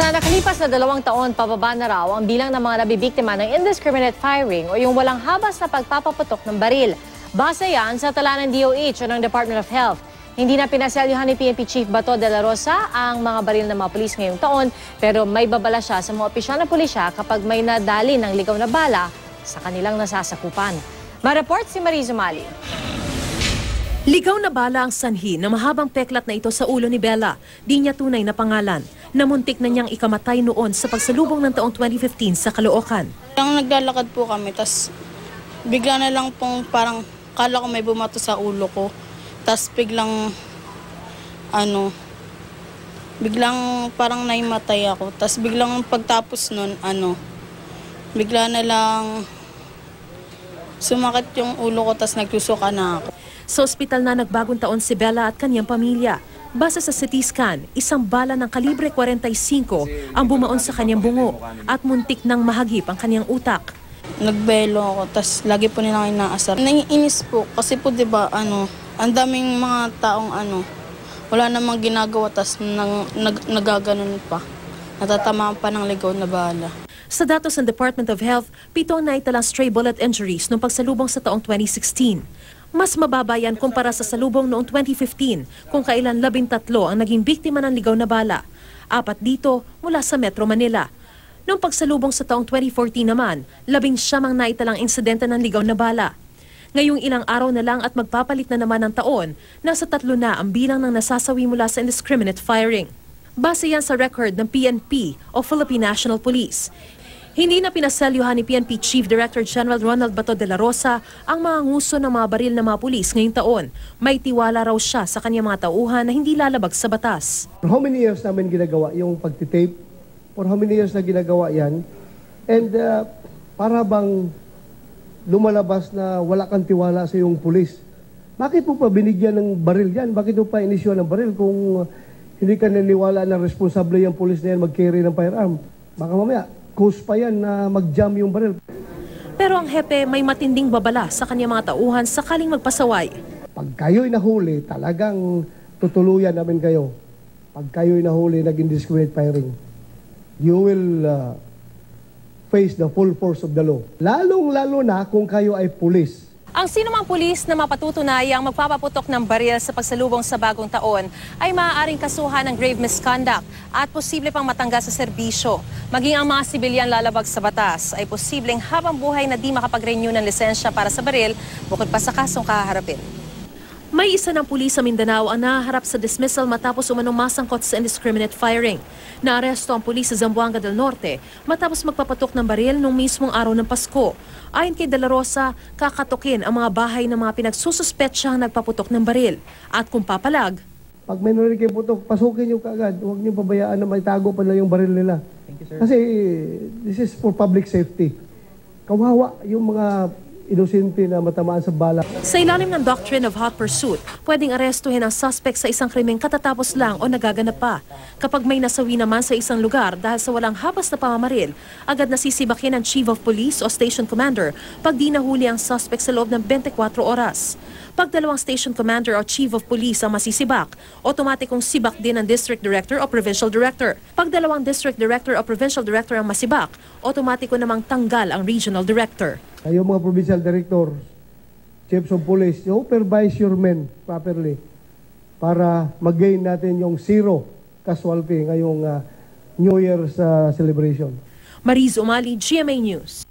Sa nakalipas na 2 taon, pababa na raw ang bilang ng mga nabibiktima ng indiscriminate firing o yung walang habas na pagpapaputok ng baril. Base yan sa tala ng DOH o ng Department of Health. Hindi na pinaselyuhan ni PNP Chief Bato de la Rosa ang mga baril ng mga pulis ngayong taon, pero may babala siya sa mga opisyal na pulisya kapag may nadali ng ligaw na bala sa kanilang nasasakupan. Ma-report si Mariz Umali. Ligaw na bala ang sanhi na mahabang peklat na ito sa ulo ni Bella. Di niya tunay na pangalan. Namuntik na niyang ikamatay noon sa pagsalubong ng taong 2015 sa Caloocan. Naglalakad po kami, tas bigla na lang pong parang kala ko may bumato sa ulo ko. Tas biglang biglang parang naimatay ako. Tas biglang pagtapos nun, bigla na lang sumakit yung ulo ko, tas nagsusuka na ako. Sa ospital na nagbagong taon si Bella at kanyang pamilya. Base sa CT scan, isang bala ng kalibre 45 ang bumaon sa kanyang bungo at muntik nang mahagip ang kanyang utak. Nagbelo ako, tas lagi po nilang inaasar. Naiinis po kasi po 'di ba ang daming mga taong wala namang ginagawa, tas nagaganon pa. Natatamaan pa ng ligaw na bala. Sa datos ng Department of Health, 7 ang naitalang stray bullet injuries noong pagsalubong sa taong 2016. Mas mababa yan kumpara sa salubong noong 2015 kung kailan 13 ang naging biktima ng ligaw na bala. 4 dito mula sa Metro Manila. Noong pagsalubong sa taong 2014 naman, 19 ang naitalang insidente ng ligaw na bala. Ngayong ilang araw na lang at magpapalit na naman ng taon, nasa 3 na ang bilang ng nasasawi mula sa indiscriminate firing. Base yan sa record ng PNP o Philippine National Police. Hindi na pinaselyuhan ni PNP Chief Director General Ronald Bato de la Rosa ang mga nguso ng mga baril ng mga pulis ngayong taon. May tiwala raw siya sa kanyang mga tauhan na hindi lalabag sa batas. For how many years namin ginagawa yung pagtitape? For how many years na ginagawa yan? And para bang lumalabas na wala kang tiwala sa iyong pulis? Bakit mo pa binigyan ng baril yan? Bakit mo pa inisyon ng baril kung hindi ka naniwala na responsable yung pulis na yan mag-carry ng firearm? Baka mamaya, cause pa yan na mag-jam yung baril. Pero ang hepe may matinding babala sa kanyang mga tauhan sakaling magpasaway. Pag kayo'y nahuli, talagang tutuluyan namin kayo. Pag kayo'y nahuli, nag-indiscriminate firing, you will face the full force of the law. Lalong-lalo na kung kayo ay pulis. Ang sinumang pulis na mapatutunayang magpapaputok ng baril sa pagsalubong sa bagong taon ay maaaring kasuhan ng grave misconduct at posible pang matanggal sa serbisyo. Maging ang mga sibilyan lalabag sa batas ay posibleng habang buhay na di makapag-renew ng lisensya para sa baril bukod pa sa kasong kaharapin. May isa ng pulis sa Mindanao ang nahaharap sa dismissal matapos umanong masangkot sa indiscriminate firing. Naaresto ang pulis sa Zamboanga del Norte matapos magpapatok ng baril nung mismong araw ng Pasko. Ayon kay De La Rosa, kakatukin ang mga bahay ng mga pinagsususpetsyahang nagpaputok ng baril. At kung papalag, pag may narinig kayo putok, pasukin nyo kaagad. Huwag nyo pabayaan na may tago pa na yung baril nila. Thank you, sir. Kasi this is for public safety. Kawawa yung mga inosente na matamaan sa bala. Sa ilalim ng doctrine of hot pursuit, pwedeng arestuhin ang suspect sa isang krimeng katatapos lang o nagaganap pa. Kapag may nasawi naman sa isang lugar dahil sa walang habas na pamamaril, agad nasisibakin ang Chief of Police o Station Commander pag di nahuli ang suspect sa loob ng 24 oras. Pag 2 Station Commander o Chief of Police ang masisibak, otomatikong sibak din ang District Director o Provincial Director. Pag 2 District Director o Provincial Director ang masibak, otomatiko namang tanggal ang Regional Director. Kayo mga Provincial Director, Chiefs of Police, supervise your men properly para mag-gain natin yung 0 casualty ngayong New Year's celebration. Mariz Umali, GMA News.